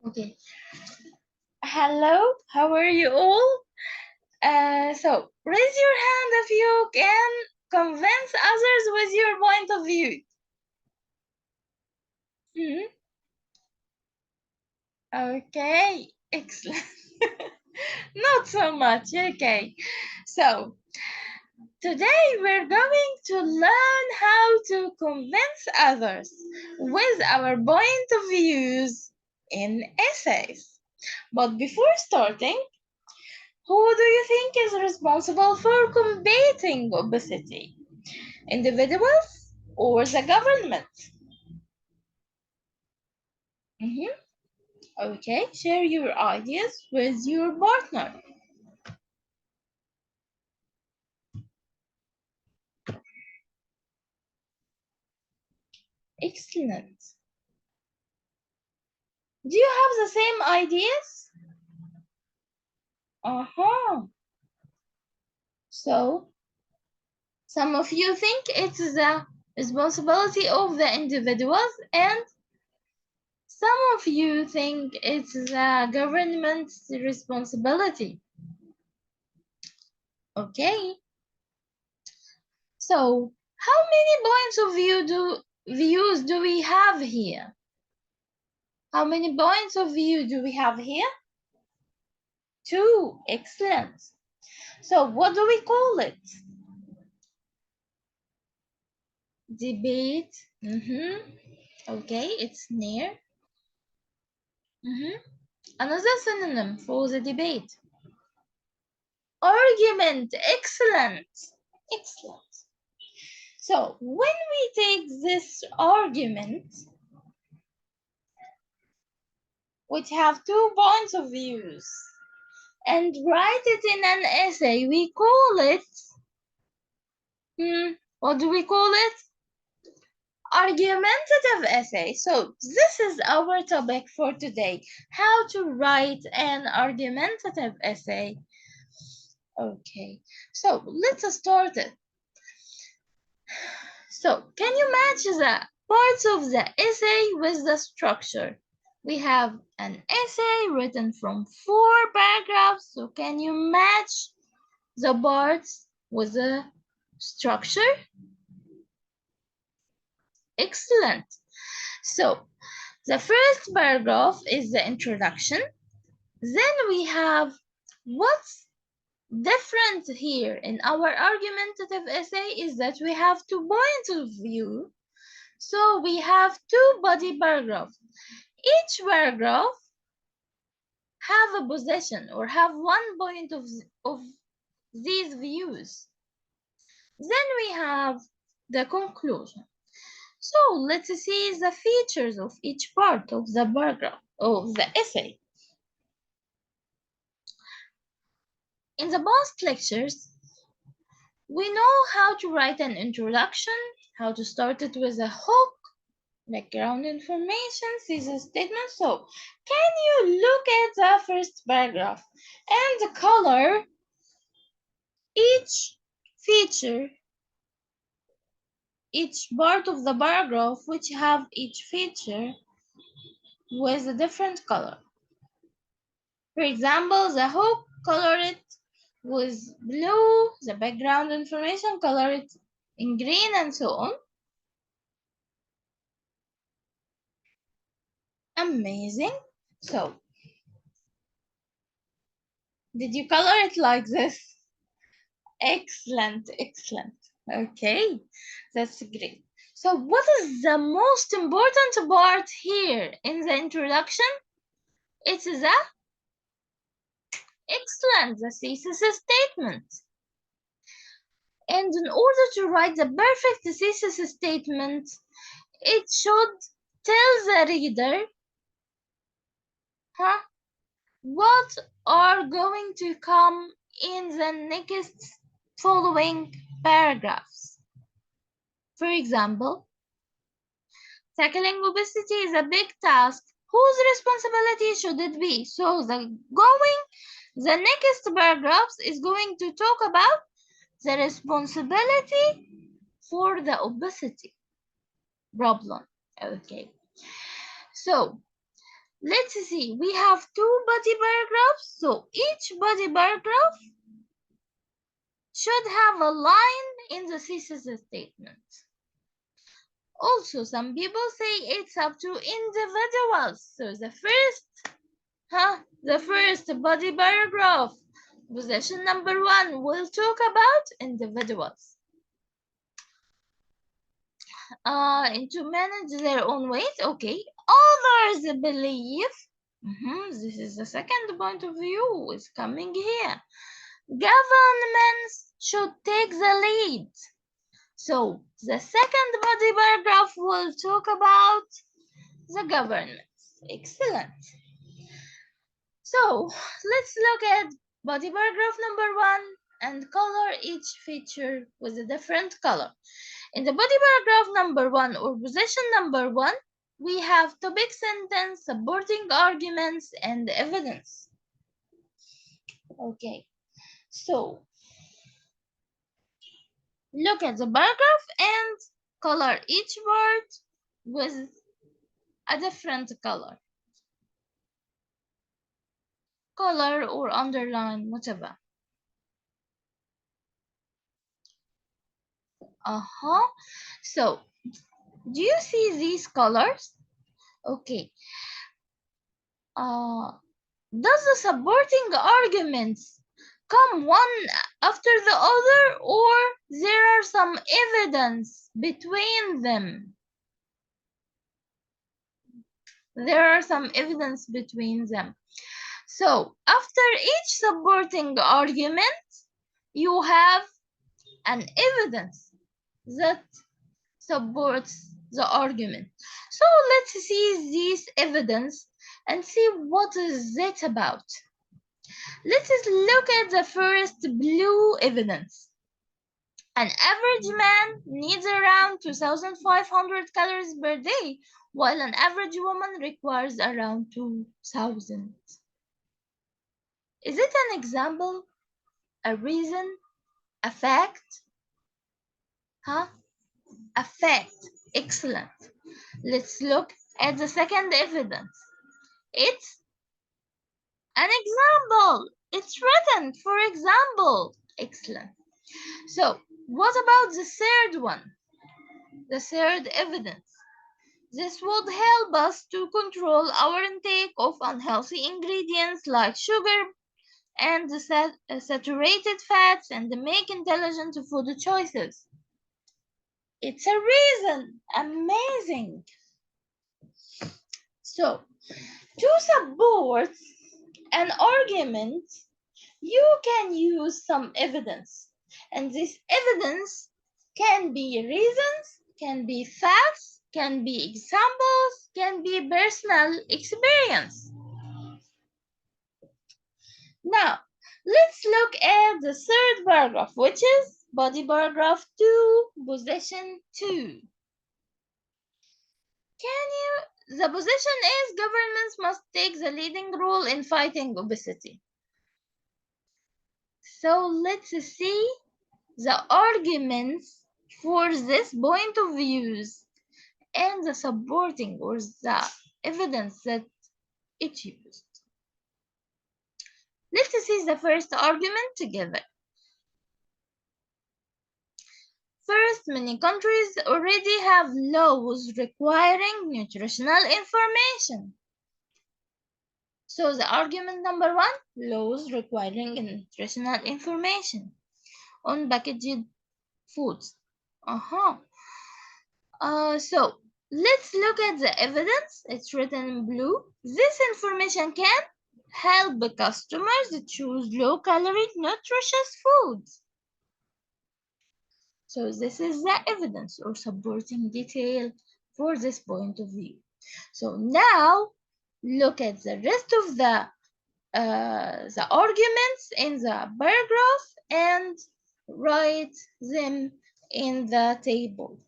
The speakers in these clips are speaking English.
Okay. Hello, how are you all? So raise your hand if you can convince others with your point of view. Okay, excellent. Not so much. Okay. So today we're going to learn how to convince others with our point of views in essays. But before starting, who do you think is responsible for combating obesity? Individuals or the government? Mhm. Okay, share your ideas with your partner. Excellent. Do you have the same ideas? Uh-huh. So, some of you think it's the responsibility of the individuals, and some of you think it's the government's responsibility. Okay. So, how many points of views do we have here? How many points of view do we have here? 2. Excellent. So, what do we call it? Debate. Okay, it's near. Another synonym for the debate. Argument. Excellent. Excellent. So, when we take this argument, which have 2 points of views, and write it in an essay, we call it, what do we call it? Argumentative essay. So this is our topic for today, how to write an argumentative essay. Okay, so let's start it. So can you match the parts of the essay with the structure? We have an essay written from 4 paragraphs, so can you match the parts with the structure? Excellent. So the first paragraph is the introduction. Then we have what's different here in our argumentative essay is that we have 2 points of view. So we have 2 body paragraphs. Each paragraph have a position or have 1 point of these views. Then we have the conclusion. So let's see the features of each part of the paragraph of the essay. In the past lectures, we know how to write an introduction, how to start it with a hook, background information, thesis statement. So, can you look at the first paragraph and color each feature, each part of the paragraph which have each feature with a different color? For example, the hook, color it with blue, the background information, color it in green, and so on. Amazing. So, did you color it like this? Excellent, excellent. Okay, that's great. So, what is the most important part here in the introduction? It's the excellent, the thesis statement. And in order to write the perfect thesis statement, it should tell the reader what are going to come in the next following paragraphs. For example, tackling obesity is a big task. Whose responsibility should it be? So the next paragraphs is going to talk about the responsibility for the obesity problem. Okay. So Let's see, we have two body paragraphs, so each body paragraph should have a line in the thesis statement. Also, some people say it's up to individuals. So the first body paragraph, position number 1, will talk about individuals. And to manage their own weight, okay. Others believe, this is the second point of view is coming here. Governments should take the lead. So the second body paragraph will talk about the governments. Excellent. So let's look at body paragraph number 1 and color each feature with a different color. In the body paragraph number 1 or position number 1, we have topic sentence, supporting arguments, and evidence. Okay, so look at the paragraph and color each word with a different color. Color or underline, whatever. So, do you see these colors? Okay. Does the supporting arguments come one after the other, or there are some evidence between them? There are some evidence between them. So after each supporting argument, you have an evidence that supports the argument. So let's see this evidence and see what is it about. Let us look at the first blue evidence. An average man needs around 2,500 calories per day, while an average woman requires around 2,000. Is it an example, a reason, a fact? A fact. Excellent. Let's look at the second evidence. It's an example. It's written, for example. Excellent. So, what about the third one? The third evidence. This would help us to control our intake of unhealthy ingredients like sugar and saturated fats and make intelligent food choices. It's a reason. Amazing. So, to support an argument, you can use some evidence. And this evidence can be reasons, can be facts, can be examples, can be personal experience. Now, let's look at the third paragraph, which is body paragraph 2, position 2. The position is governments must take the leading role in fighting obesity. So let's see the arguments for this point of views and the supporting or the evidence that it used. Let's see the first argument together. First, many countries already have laws requiring nutritional information. So the argument number 1, laws requiring nutritional information on packaged foods. So let's look at the evidence. It's written in blue. This information can help the customers choose low-calorie, nutritious foods. So this is the evidence or supporting detail for this point of view. So now look at the rest of the arguments in the paragraph and write them in the table.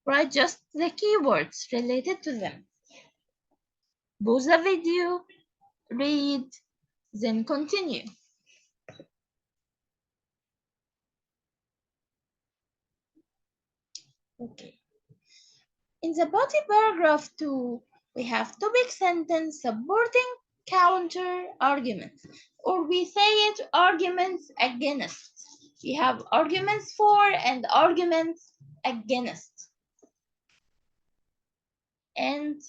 Write just the keywords related to them. Pause the video, read, then continue. Okay. In the body paragraph 2, we have topic sentence supporting counter arguments, or we say it arguments against. We have arguments for and arguments against, and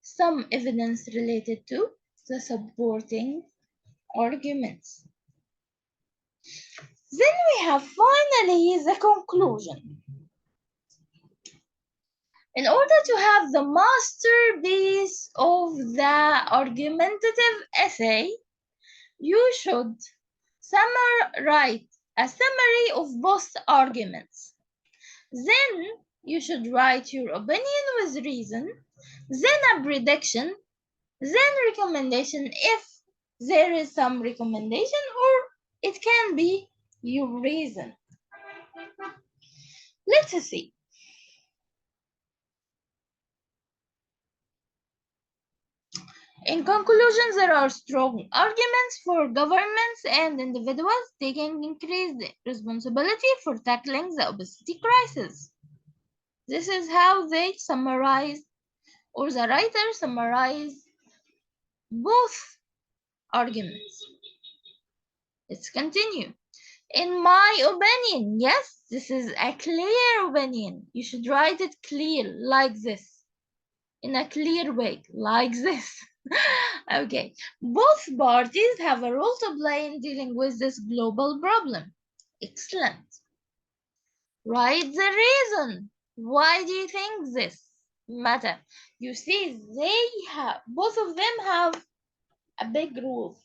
some evidence related to the supporting arguments. Then we have finally the conclusion. In order to have the masterpiece of the argumentative essay, you should write a summary of both arguments. Then you should write your opinion with reason, then a prediction, then recommendation if there is some recommendation, or it can be your reason. Let's see. In conclusion, there are strong arguments for governments and individuals taking increased responsibility for tackling the obesity crisis. This is how they summarize, or the writer summarized both arguments. Let's continue. In my opinion, yes, this is a clear opinion. You should write it clear, like this. In a clear way, like this. Okay, both parties have a role to play in dealing with this global problem. Excellent. Write the reason. Why do you think this matter? You see, both of them have a big role.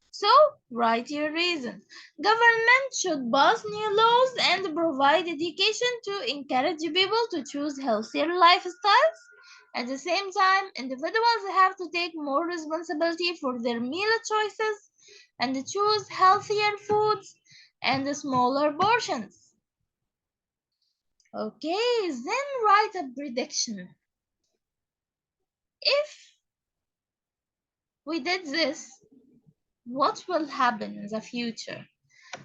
So, write your reason. Government should pass new laws and provide education to encourage people to choose healthier lifestyles. At the same time, individuals have to take more responsibility for their meal choices and choose healthier foods and smaller portions. Okay, then write a prediction. If we did this, what will happen in the future?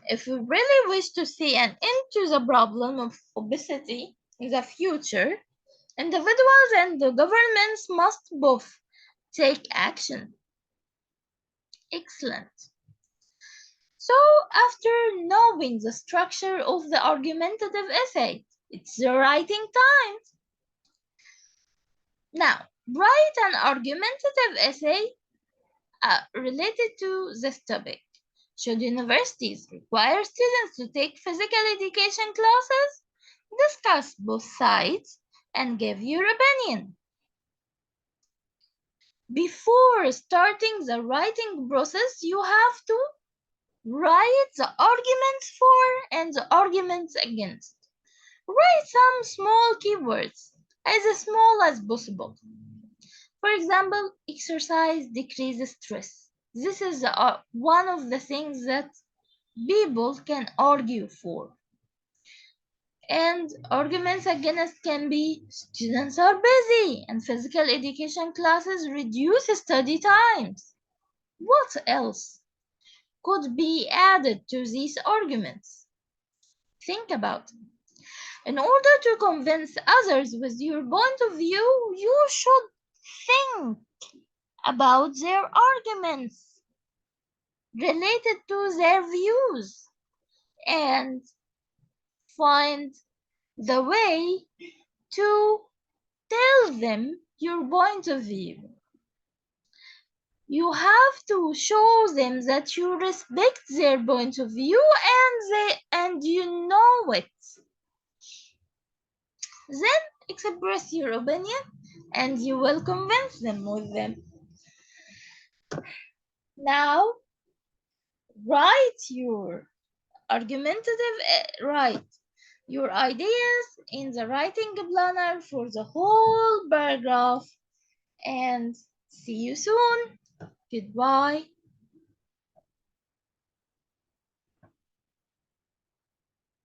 If we really wish to see an end to the problem of obesity in the future, individuals and the governments must both take action. Excellent. So, after knowing the structure of the argumentative essay, it's the writing time. Now, write an argumentative essay related to this topic. Should universities require students to take physical education classes? Discuss both sides and give your opinion. Before starting the writing process, you have to write the arguments for and the arguments against. Write some small keywords, as small as possible. For example, exercise decreases stress. This is one of the things that people can argue for. And arguments against can be students are busy and physical education classes reduce study times. What else could be added to these arguments? Think about it. In order to convince others with your point of view, you should think about their arguments related to their views and find the way to tell them your point of view. You have to show them that you respect their point of view and you know it. Then express your opinion and you will convince them with them. Now, write your write your ideas in the writing planner for the whole paragraph and see you soon. Goodbye.